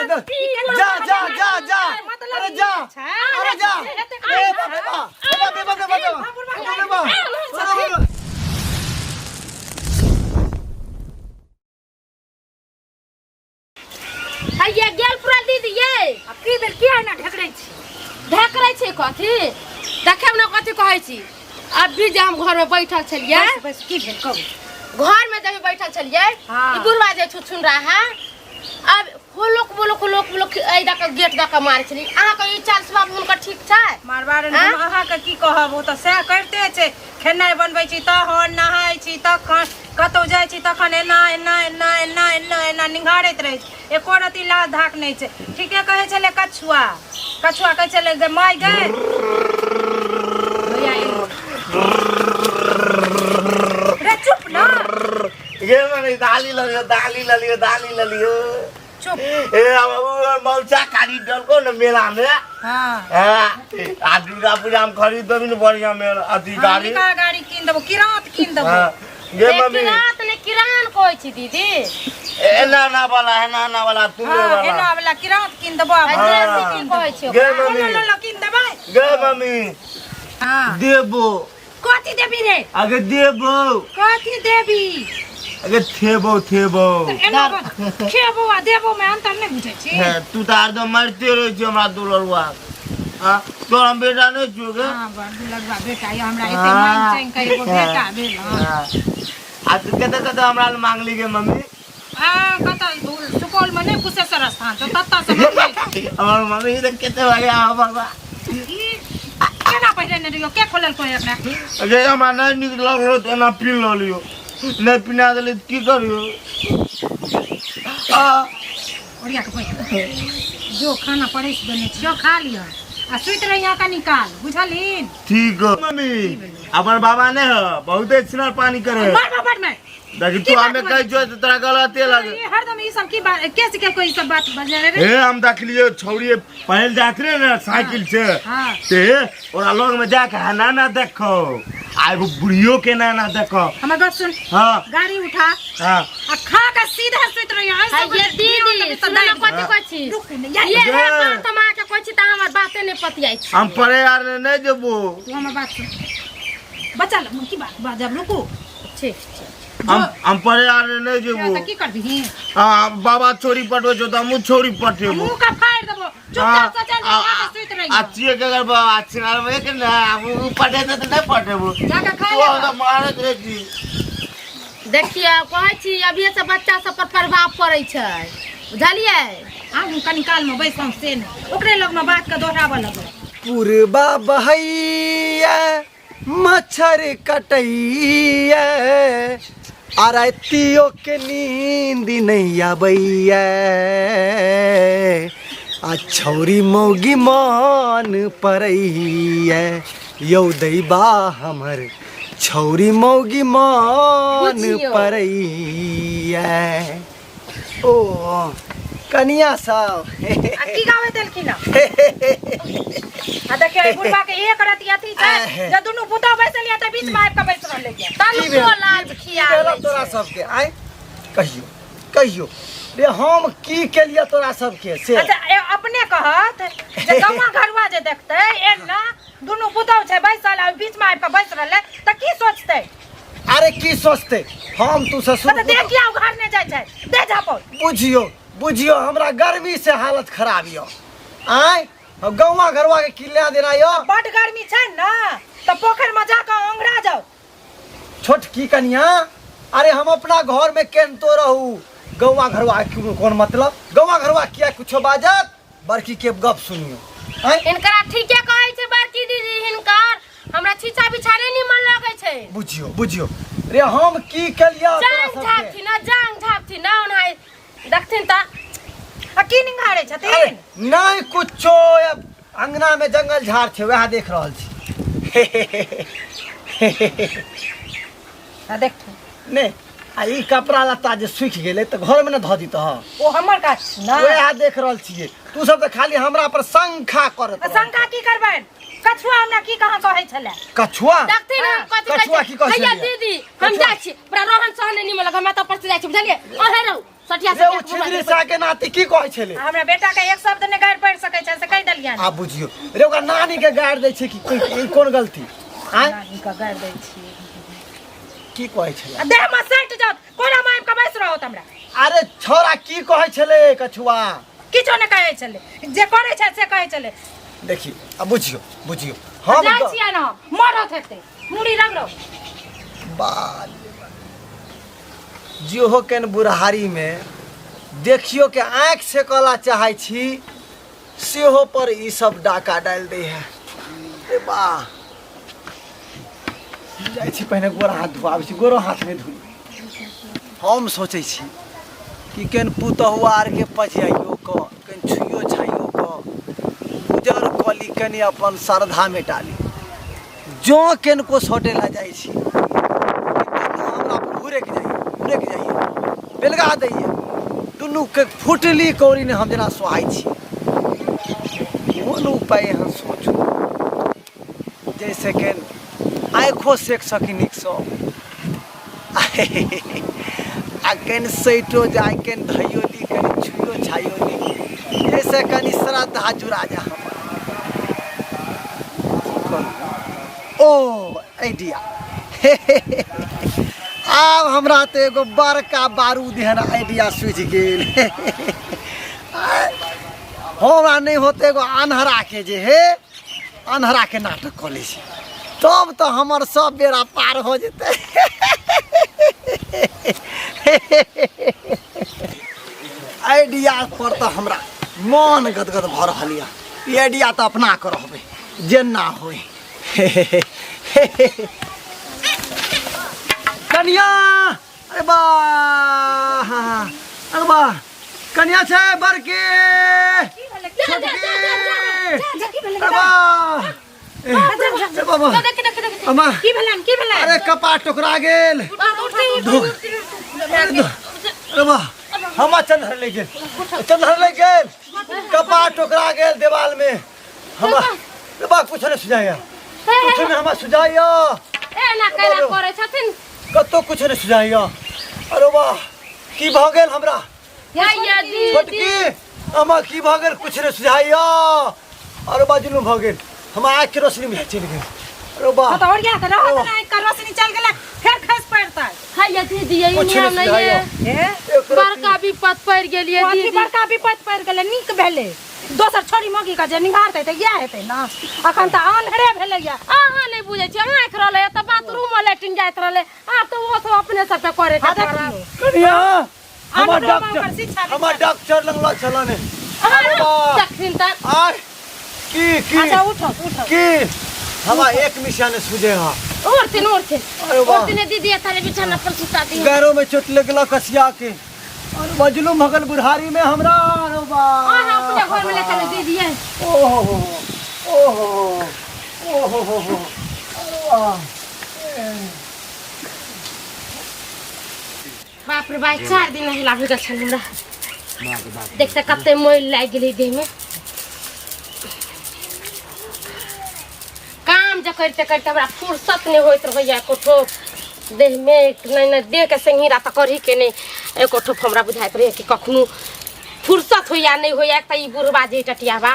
जा जा जा जा अरे जा अरे जा ए बाबा ये गेल पूरा दीदी ये की बेर किया ना ढकरै छै कथी देखब ना कथी कहै छी अभी जे हम घर में बैठल छलिए बस की भेल कहू घर में जब बैठल छलिए ई बुढ़वा जे सुन रहा है अब लोक ए दक गेट दक मारै छली अहाँ के ई चाल स्वभाव हुनकर ठीक छै मारबार हम अहाँ के की कहब ओ त सह करते छै खेनाइ बनबै छी तहन नहाय छी तखन कतौ जाइ छी तखन एना निंघारैत रहै छै एको रति लाज धाक नहि छै ठीके कहै छले कछुआ कहै छले गे माय गे रे चुप ना ये मैंने दाली लियो चुप ए अब मौसा काली डल को न मेला में हां आ दुर्गा पूजा में खरीद देबी न बढ़िया मेला अथी गाड़ी गाड़ी किन देबो किरात किन देबो ये मम्मी किरात ने किरान कहै छी दीदी एना वाला तू वाला एना वाला किरात किन देबो ऐसे की कहै छी गे मम्मी लो किन देबै गे मम्मी हां देबो कथि देबी रे आगे देबो कथि देबी आगे थेबो एना खेबो आ देबो में अंतर नहीं बुझै छी तू त एकदम मारते रह छी हमरा दुलरवा हां तो हम बेटा नहीं छुगे हां बड़ दुलरवा बेटा ये हमरा एते मान चैन के एगो बेटा भेल हां आ तू कते हमरा मांग ली गे मम्मी कत सुपौल में नहीं कुशेश्वर स्थान तो तत्ता से हमर मम्मी त कते भागे आ बाबा केना पहले ने रियो के खोलल कोई एकरा अरे हमरा नहीं निक लगलो त ना पी ल लियो नहीं पिना देले की करियो ओरिया के पैसा जो खाना पड़े से बने छियो खा लियो आ सुइत रहिया का निकाल बुझलिन ठीक है मम्मी अपन बाबा ने बहुत स्नान पानी करे मार बाबा में देखी तू हमें कह जो तोरा गलते लगे ये हरदम ई सब की बात कैसे के कोई सब बात बजा रे ए हम देख लियो छौरी पहल जात रे ना साइकिल से ते ओरा लोग में जाके हना ना देखो आ एगो बुढ़ियो के ना देखो हमर बात सुन हां गाड़ी उठा हां आ खा के सीधा सुइत रहिया ये दीदी सुन ना कथी कहै छी ये है बात हम के कहै छी त हमर बाते नहीं पतियाई छी हम परे यार नहीं देबो तू हमर बात सुन बच्चा लोग की बात बाजब रुको ठीक हम परे यार नहीं देबो त की करबी हां बाबा छोरी पटवे जो त मु छोरी पटेबो मुंह का फाड़ देबो चुपचाप से चल जा के सुइत रहिया अच्छी के अगर बाबा चिनार में के ना मु पटे त नहीं पटेबो जाके खा तू तो मारत रे जी देखिए कहै छी अभी से बच्चा सब पर प्रभाव पड़ै छै बुझलिए हम कनी काल में बैसम से ओकरे लोग में बात के दोहराबे लगो पुरबा बहैया मच्छर कटैया आरतियों के नींद नहीं आबैया आ छौरी मौगी मान परैया यौ दैबा हमर छौरी मौगी मान परैया ओ कनिया साहब की गावे देलखिन आ देखिए बुढ़वा के एक रति अथी छै जे दुनु पुता बैसलिया त बीच में आब के बैस रहले तनु लाल खिया तोरा सबके आय कहियो रे हम की केलिया तोरा सबके से अच्छा अपने कहत जे गमा घरवा जे देखतै एना दुनु पुता छै बैसल आ बीच में आब के बैस रहले त की सोचतै अरे की सोचते हम तू ससुर त देखिया घर ने जाय छै दे झापो बुझियो हमरा गर्मी से हालत खराब यो आय गौवा घरवा के किल्ला देना यो बड गर्मी छै ना त पोखर में जाके ओंगरा जाओ छोटकी कनिया अरे हम अपना घर में केनतो रहू गौवा घरवा के कौन मतलब गौवा घरवा किया कुछो बाजत बड़की के गप सुनियो इनकरा ठीके कहै छै बड़की दीदी हिनकर हमरा छीचा बिछाने नहीं मन लगे छै बुझियो रे हम की केलिया जांग झाप थी ना उन्हाई देखथिन त की निंगारे छथिन नहीं कुछो अंगना में जंगल झाड़ छै वह देख रहल छी आ देख ने आ ई कपड़ा लत्ता जे सूख गेले त घर में न ध दी त ओ हमर का ना वह देख रहल छिए तू सब त खाली हमरा पर शंका करत शंका की करबै कछुआ हमरा की कहां कहै छले कछुआ देखथिन कथि कछुआ की कहै छै दीदी हम जाइ छी पूरा रोहन सहने नहीं लगा मैं तो पर से जाइ छी बुझलिए ओहे रहू सटिया रे ओ छिदरी सा के नाती की कहै छले हमरा बेटा के एक शब्द ने गाड़ पड़ सकै छै से कहि देलियन आ बुझियो रे ओकर नानी के गाड़ दै छै कि ई कोन गलती आय नानी के गाड़ दै छी की कहै छले देह में सट जाओ कोना माइम के बैस रहो हमरा अरे छोरा की कहै छले कछुआ किछो ने कहै छले जे करे छै से कहै छले देखी अब बुझियो हम जाय छियै न मरत हेतै मुड़ी रगड़ो बाल जियो केन बुढ़ारी में देखियो के आँख से कला चाहे छी सेहो पर ई सब डाका डाल दे है रे वाह जाय छी पहले गोरा हाथ धोआबै छी गोरो हाथ में धोई हम सोचै छी कि केन पुतहुआ आर के पजियाइयो क केन छुइयो छाइयो क गुजर कली कनी अपन श्रद्धा में डाली जो केन को सोटे ला जाय छी हमरा घुरे के जाइए बेलगा दैए दुनू के फुटली कौड़ी ने हम जना सोहाय छी कोन उपाय यहाँ सोचू जैसे के आँखों सेक सकी नीक सो आ केन सैटो जाय केन धइयो ली केन छुइयो छाइयो ली जैसे कनी श्रद्धा जुड़ा जा हम ओ आइडिया आब हमरा तो एगो बड़का बारूद एहन आइडिया सूझि गेल हमरा नहीं होते एगो अन्हरा के जे हे अन्हरा के नाटक कऽ लै छी तब तो हमर सब बेड़ा पार हो जेतै आइडिया पर तो हमरा मन गदगद भऽ रहल यऽ ई आइडिया तो अपना कऽ रहबै जेना होय कन्या अरे वाह कन्या छै बड़के अरे कपा टोकरा गेल अरे वाह हम चंद्र ले गेल कपा टोकरा गेल देवाल में हम कुछ नहीं सुझाया कुछ नहीं हम सुझाया कतो कुछ नहीं सुझाइया अरे वाह की भ गेल हमरा छोटकी अमा की भ गेल कुछ नहीं सुझाइया अरे बाजू भ गेल हम आँख के रोशनी में चल गेल अरे वाह तो और क्या कर रहा है आँख का रोशनी चल गेला फिर खस पड़ता है हैया दीदी ये नियम नहीं है बड़का विपत पड़ गेलिए दीदी बड़का विपत पड़ गेले नीक भेले दोसर छोरी मगी का जे निगारतै त इएह हेतै ना अखन त आन्हरे भेलै या अहाँ नहीं बुझे छी आँख रहले त बाथरूम में लेटिन जाइत रहले आब तो वो सब अपने सब पे करे कन्या हमर डॉक्टर लंग ल चलने तखन त आय की अच्छा उठो की हवा एक मिशन सुझे हा और तीन दीदी थारे बिछाना पर सुता दी गारो में चोट लगला कसिया के और बजलू मगल बुढ़ारी में हमरा अरे वाह हां अपने घर में ले चले दीदी है ओहो बाप रे भाई 4 दिन नहीं लागे गछ हमरा देखते कते मोइल लाग गेली देह में काम ज करते करते हमरा फुर्सत नहीं होइत रहैया कोठो देह में नहीं देह के संगीरा त करही के नहीं एको ठोप हमरा बुझाइत रहे कि कखनो फुर्सत होया नहीं होया त ई बुढ़वा जे टटियाबा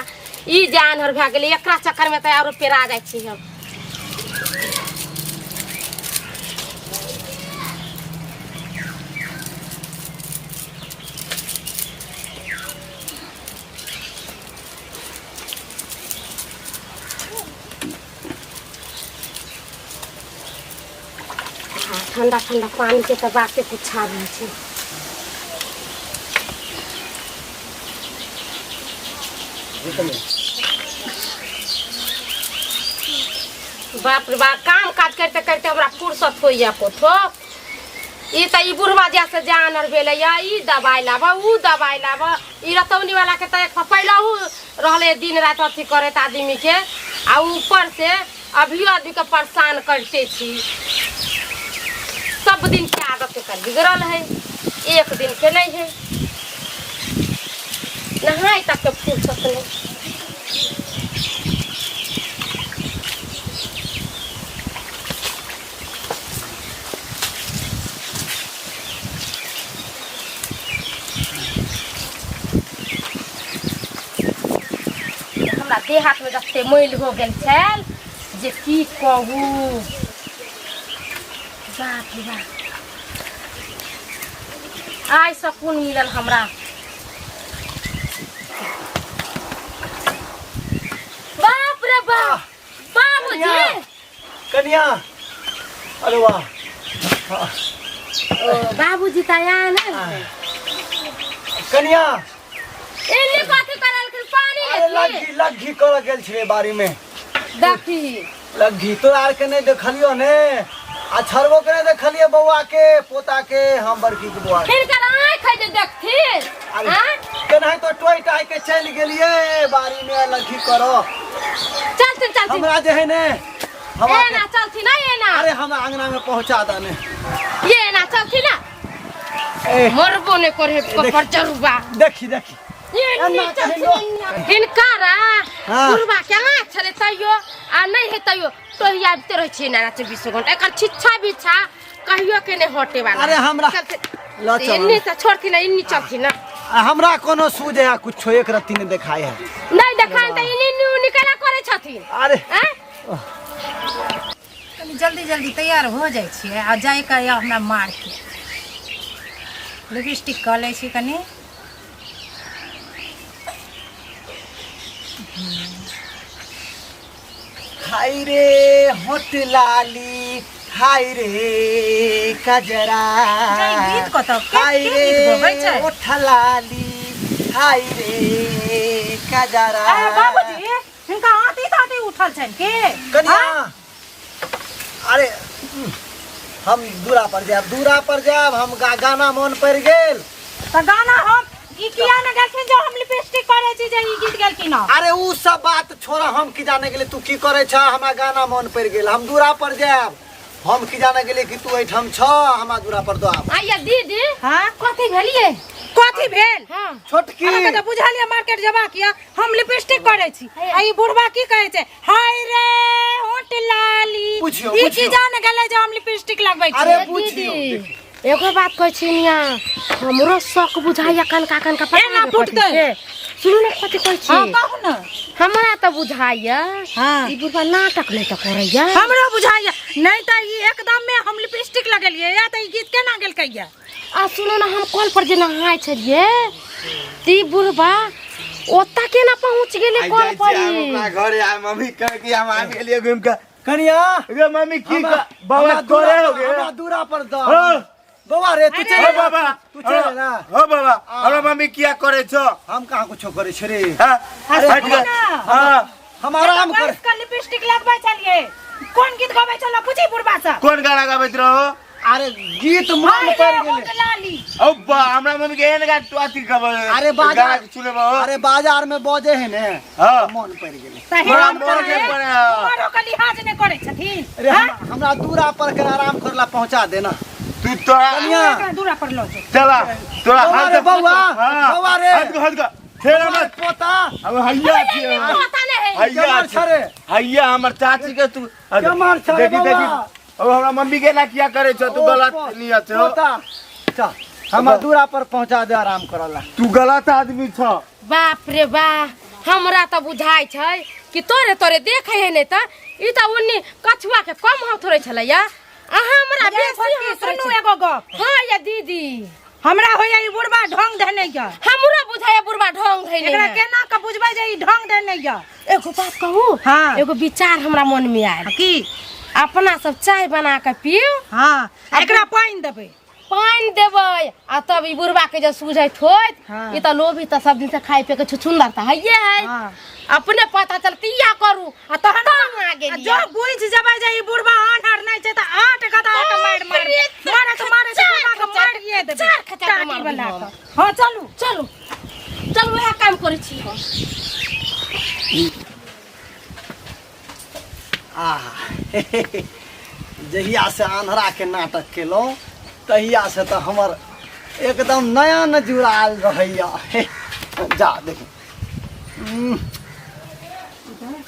ई जान हर भ गेलै एकरा चक्कर में त और पेरा जाय छी हम ठंडा ठंडा पानी के तो बाते कुछ आ रही है बाप रे बाप काम काज करते करते हमरा फुर्सत हो या कोठो ई त ई बुढ़वा जैसे जानर भेले या ई दवाई लाबा ऊ दवाई लाबा ई रतौनी वाला के त एक पहिलहु रहले दिन रात अथी करे त आदमी के आ ऊपर से अभी आदमी के परेशान करते छी सब दिन के आदत कर बिगड़ल है एक दिन के नहीं है नहाए तक के फुर्सत नहीं हमरा देह हाथ में जते मैल हो गेल छल जे की कहू। बाप रे बाप, आइ सकून मिलल हमरा। बाप रे बाप, बाबूजी कन्या, अरे वाह। ओ बाबूजी त यहाँ नै कन्या, एने कथि करल कि पानी अरे लेके लग्घी कर गेल छे बारी में। देखी लग्घी तो आर के नहीं देखलियो ने, आ छरबो के नहीं देखलिए बउआ के पोता के, हम बड़की के बुआ। फिर कर आँख है जे देखथी। अरे हाँ? केनाहि तो टोई टाई के चल गेलिए बारी में लग्घी करो। चलती चलती हमरा जे है ने, हम ए ना चलती ना ये ना। अरे हम अंगना में पहुंचा दाने। ये ना चलती ना ए मरबो ने करे पर चरुबा। देखी देखी ये एना नहीं कहियो। चलती हिनकारा हाँ। गुरबा के आँख छले तैयो आ नहीं है तैयो तो ही आबते रह छी ना 24 घंटा एकर छिछा बिछा कहियो के नहीं हटे वाला। अरे हमरा ला चल इन्नी से छोड़ती ना इन्नी चलती ना। हमरा कोनो सूझे है कुछ एक रत्ती ने देखाई है। नहीं देखान त इन्नी निकला करे छथिन। अरे हैं? जल्दी जल्दी तैयार हो जाइ छियै आ जाय के हमरा मार के लिपस्टिक क लै छी कनी। हाय रे होठ लाली, हाय रे कजरा, जाय गीत कतौ के हाय गीत गबै छै। रे होठ लाली, हाय रे कजरा। अरे बाबूजी हिनका आती ताती उठल छन के कन्या, अरे हम दूरा पर जाब हम गाना मन पड़ गेल। त गाना हम ई किया न गेलखिन जो हम लिपस्टिक करे छी जे ई गीत गेलखिन। अरे उ सब बात छोड़ा, हम की जाने गेले तू की करे छ, हमरा गाना मन पड़ गेल। हम दूरा पर जाब, हम की जाने गेले कि तू एठम छ, हमरा दूरा पर दो। आइया दीदी हां कथि भेलिए? कथी भेल? हां छोटकी अहाँ के बुझलिए मार्केट जबा किया हम लिपस्टिक करे छी आ ई बुढ़वा की कहे छै हाय रे होठ लाली। पूछियो, ई की पूछियो। जाने गेले जे हम लिपस्टिक लगबै छी। अरे दीदी पूछियो। एगो बात कहै छी निया, हमरो शौक बुझाइया कनका कनका एना फुटतै। सुनु ने कथि कहै छी? हां कहू न। हमरा त बुझाइया हां ई बुढ़वा नाटक नहीं त करैया। हमरा बुझाइया नहीं त ई एकदम में हम लिपस्टिक लगेलिए या त ई गीत केना गेल कहिया। आ सुनो ना हम कॉल पर जे नहाय छलिए ती बुढ़वा ओता केना पहुंच गेले कॉल पर। अपना घरे आ मम्मी कह के हम आ गेलिए घूम के। कन्या, गे मम्मी की बाबा तोरे हो गे। हमरा दूरा पर दो। हो बाबा रे तू ओ चल बाबा, तू चल ना। हो बाबा, हमरा मम्मी किया करे छ? हम कहाँ कुछो करे छ रे। हां अरे हट गए। हां हम आराम कर। का लिपस्टिक लगबै छलिए। कोन गीत गबै छलो पूछी बुढ़वा से। कौन गाना गाबैत रहो? अरे गीत मन हाय पड़ रे गेले। होठ लाली। ओ बा हमरा मम्मी के एन गा टुआती खबर। अरे बाजार सुने बा। अरे बाजार में बजे है ने, हां मन पड़ गेले। त बड़ा हम मोर के करे पड़े। हमरो के लिहाज ने करे छथिन। अरे हमरा दूरा पर के आराम करला पहुंचा देना। तू तोरा कन्या, एकरा दूरा पर लो जो। चला तोरा बौआ हाथ रे बौआ, हां बौआ रे। हट गो फेर मत पोता अब हैया छी। पता नहीं है हैया कमर छरे। हैया हमर चाची के तू कमर छरे देखी देखी बौआ। अब हमरा मम्मी के ना किया करे छ? तू गलत नियत हो। पोता चल हमरा दूरा पर पहुंचा दे आराम करला। तू गलत आदमी छ। बाप रे बा हमरा त बुझाइ छै कि तोरे तोरे देखे है ने त ई त उन्नी कछुआ के कम हाथ थोड़े छलैया। आ हमरा बेसी हाथ सुनू एगो गप। हां या दीदी हमरा होया ई बुढ़वा ढंग धने या। हमरा बुझाइया बुढ़वा ढंग धैले एकरा केना के बुझबै जे ई ढंग धने या। एगो बात कहू हाँ। एगो विचार हमरा मन में आयल की अपना सब चाय बना के पियो हां एकरा पानी देबै। पानी देबै आ तब ई बुढ़वा के जे सूझैत होइत हाँ। ई त लोभी त सब दिन से खाइ पे के छुछुंदर त हइये है। हाँ। अपने पता चलती या करू आ तहन आ गेलियै। जो बुझ जबै जे ई बुढ़वा आन्हर नै छै त आठ गदा के मार मारे त मारे से बुढ़वा के मारिए देबै। चार खचा के टाटी मारबै वाला हम। के। हां चलू चलू चलू वएह काम करै छी हम। जहिया से आंधरा के नाटक केलौं तहिया से तो हमर एकदम नया न जुड़ाल रहैया। जा देख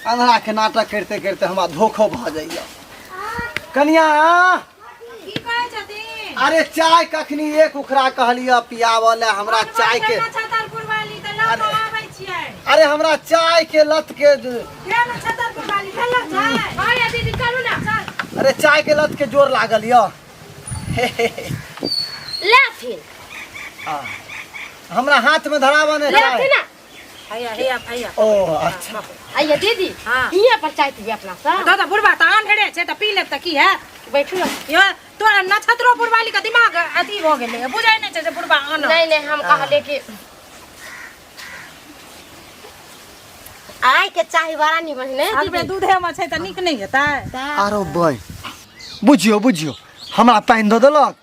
आंधरा के नाटक करते करते हमरा धोखो भ जाइया। कन्या, की कहै छथिन? अरे चाय कखनी एक उखरा कहलिया पियावले हमरा चाय के। छतरपुर वाली त लऽ आबै छियै। अरे हमरा चाय के लत के ये ना छतर पर वाली खेला जाए। हां या दीदी चलू ना अरे चाय के लत के जोर लागल य ले फिर हमरा हाथ में धरावा ने ले फिर ना हैया हैया ओ अच्छा आइए दीदी हाँ। हियां पर चाय पीबे अपना सा दादा बुढ़वा त अनहेड़े छे त पी लेब त की है। बैठू ना यो तोरा नक्षत्रो बुढ़वाली का दिमाग अथी हो गेले बुझाई नै छे जे बुढ़वा अन नहीं नहीं हम कहले कि आय के चाय बड़ा निमन ने अबे दूधे में छे त निक नै हेतै। आरो बय बुझियो हमरा पाइन द देलक।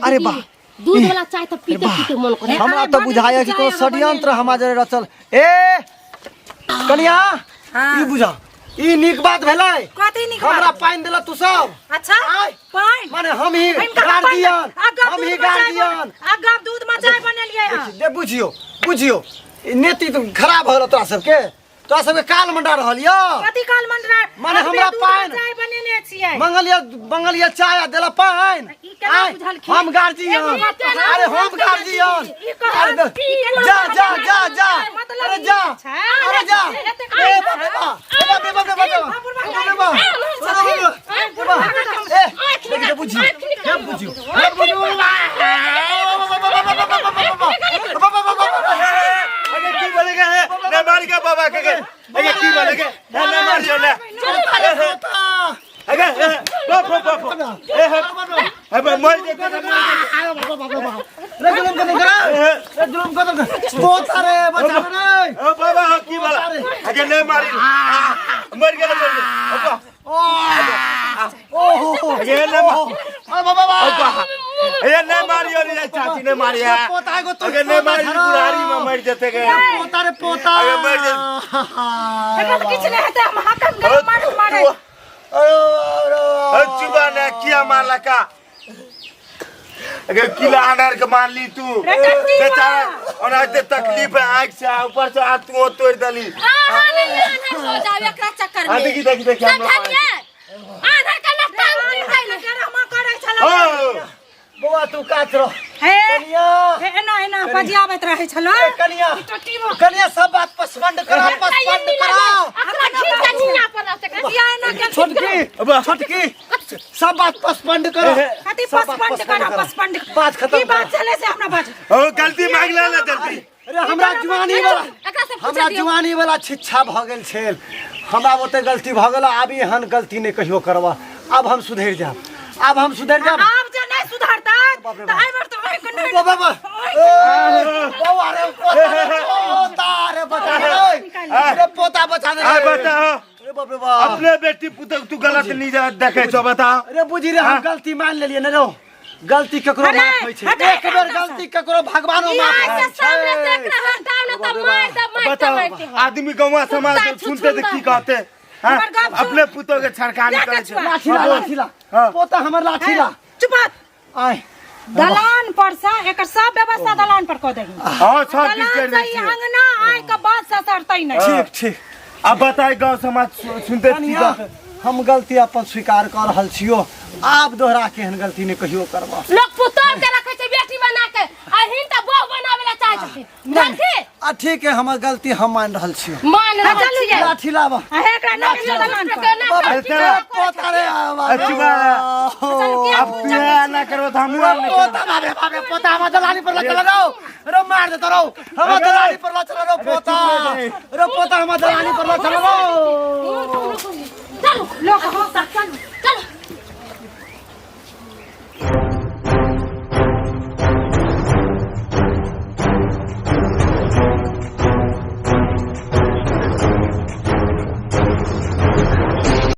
अरे वाह दूध वाला चाय तो पीते पीते मन करे हमरा तो बुझाया कि कोनो षड्यंत्र हमरा जरे रचल। ए कनिया हाँ। ई बुझा ई नीक बात भेलै। कथी निक हमरा पाइन देला तू सब। अच्छा आय। पाइन माने हम ही गार्डियन हम ही गार्डियन अगब दूध में चाय बनेलिए है। दे बुझियो ई नेती तो खराब होल तोरा सबके तोरा सबके काल मंडा रहल य कथी काल मंडरा माने हमरा पाइन चाय बनेने छियै। मंगलिया चाय देला पाइन। ई केना आय, बुझलखिन? हम गार्डियन अरे हम गार्डियन अरे जा अरे जा अरे जा ए बाबा ए बुझियो अरे की बोलेगा है ना मार के बाबा के अरे की बोलेगा ना मार जो ले अरे अब मर दे जुलम कर पोता रे बचा रे ओ बाबा की बोला अरे नहीं मारी मर गया ओहो ये ले बाबा ये नहीं मारियो रे चाची ने मारी है पोता को तो अगर नहीं मारी बुढ़ारी में मर जाते गए पोता रे पोता अरे मर जा एकर तो किछ नै हेतै हम हाकम गरम मारे चुबा ने किया मारला का अगर किला अनार के मान ली तू बेचारा और आज तकलीफ है आग से ऊपर से हाथ तू तोड़ दली हो जावे एकरा चक्कर में देखी हम आधा का नफ्ता उठै गरम करे छला बुआ तू काच रहो हे कनिया एना बजियाबैत रहै छलो। कनिया सब बात पसंद करो छोटकी सब बात पसंद करो कथी पसपंड करा पसपंड बात खत्म की बात चले से हमरा बात ओ गलती मांग ले ना जल्दी अरे हमरा जवानी वाला शिक्षा भ गेल छेल हमरा ओते गलती भ गेल आब एहन गलती नहीं कहियो करबा अब हम सुधर जाब अब आब जे नहीं सुधरता त आइ बार तो ओइ को नहीं बाबा बाबा रे पोता रे बचा रे पोता बचा दे आ बताओ अरे बाप रे बाप अपने बेटी पुत्र तू गलत नहीं देखे छो बताओ अरे बुझी रे हम गलती मान लेलिए न रो गलती ककरो माफ होय छै एक बेर गलती ककरो भगवानो माफ होय छै बताओ आदमी गाँव समाज सुनते तो की कहते अपने पुतों के छड़कानी करे छे लाठीला पोता हमर लाठीला चुप आय दलान पर से एकर सब व्यवस्था दलान पर क देही। हां सब किछ कर दलान से अंगना आइ के बाद से सरतै नहीं। ठीक अब बताए गांव समाज सुनते की हम गलती अपन स्वीकार कर रहल छियो आप दोहरा के हन गलती ने कहियो करबा लोग पुतौर के रखे छै बेटी बना के अहिन त बहू बनावेला चाहै छथिन जानथि आ ठीक है हमर गलती हम मान रहल छियो मान रहल छियै लाठी लाबा एकरा नहीं दलान पर पोता रे अच्छा अब तू ना करो तो हम पोता बाबे पोता हम दलाली पर चला रो मार दे रो हम दलाली पर चला रो पोता हम दलाली पर चला रो लोग